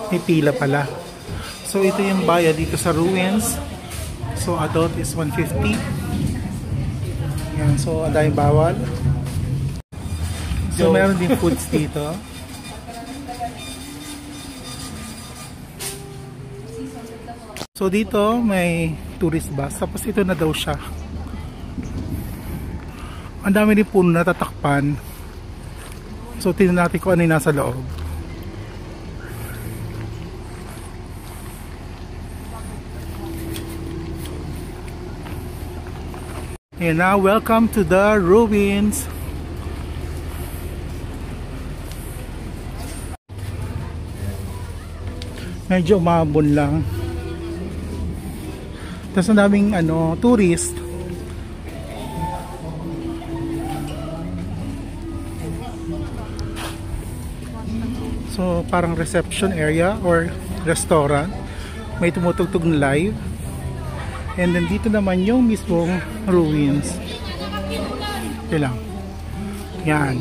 May pila pala. So ito yung bayad dito sa ruins. So adult is 150. Yan, so ang daming bawal. So meron din foods dito. So dito may tourist bus. Tapos ito na daw siya. Ang dami din puno na tatakpan. So tingnan natin kung ano yung nasa loob. And now welcome to the ruins. Medyo umabon lang. Tapos ang daming tourist. So parang reception area or restaurant. May tumutugtog na live. And then dito naman yung mismong ruins. Ito lang. Yan.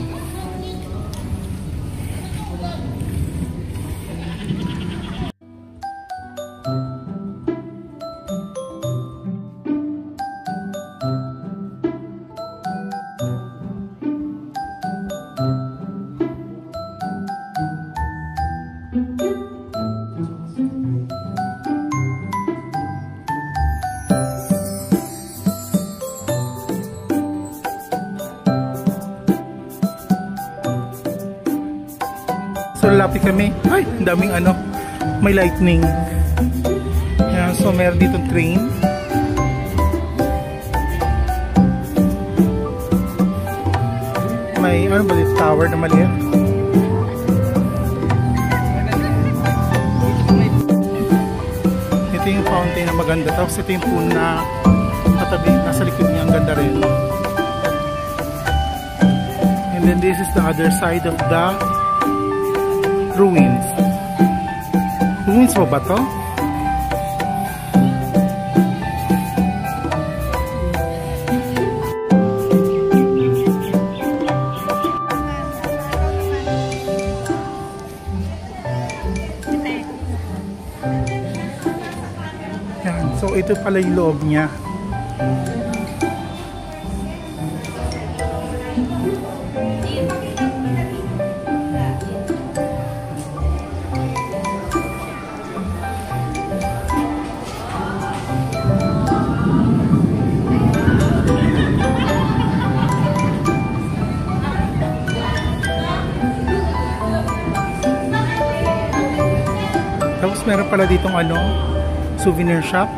So lalapit kami. Ay, daming may lightning. Yan, so meron ditong train. May ba dito? Tower na maliit. Ito yung fountain na maganda. Tapos ito yung puno na katabi. Nasa likod niya. Ang ganda rin. And then this is the other side of the ruins. Ruins mo ba to? Yan. So ito pala yung loob niya. Tapos meron pala ditong souvenir shop.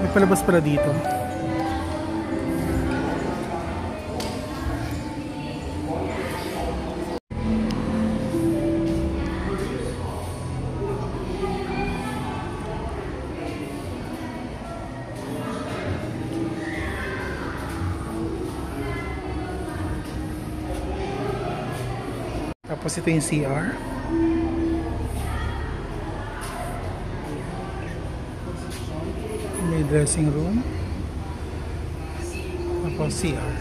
May palabas pala dito. Tapos ito yung CR. May dressing room. Tapos CR.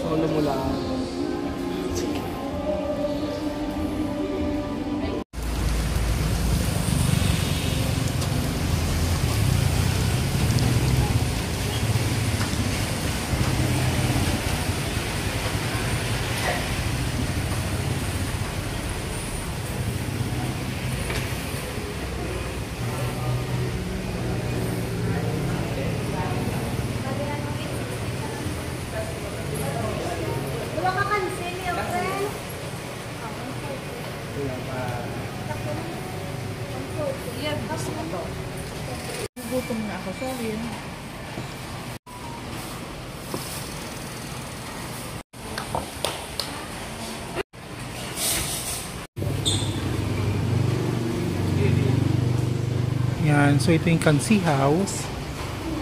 Solo mo lang. Gutom na ako, sorry. Yan, so ito yung Kansi House.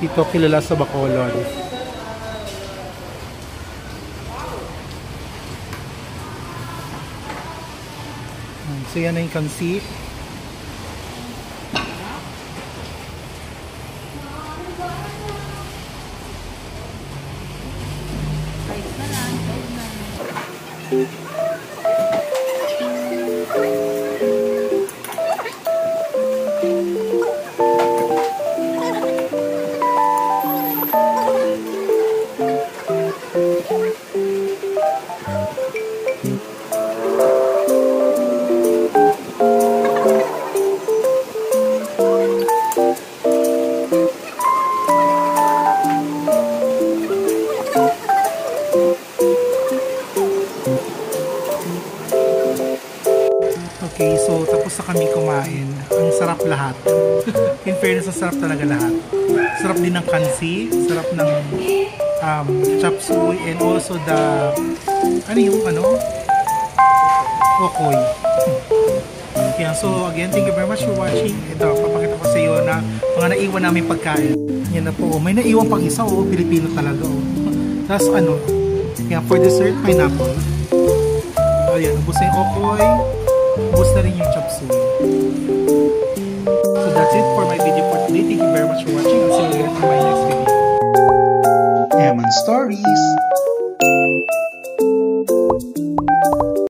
Dito kilala sa Bacolod. So yan na yung kansi. Rice na lang. Rice na. Okay, so tapos na kami kumain. Ang sarap lahat. In fairness, ang sarap talaga lahat. Sarap din ng kansi, sarap ng chop suey, and also the okoy. Yeah, so again, thank you very much for watching. Ito, papakita ko sa iyo na mga naiwan namin pagkain. Yan na po. May naiwan pang isa, Pilipino talaga. Tapos yeah, for dessert, pineapple. Ayan, ubos na yung okoy. Ubos na rin yung chop suey. So that's it for my video for today. Thank you very much for watching. I'll see you again for my next video. Eman Stories!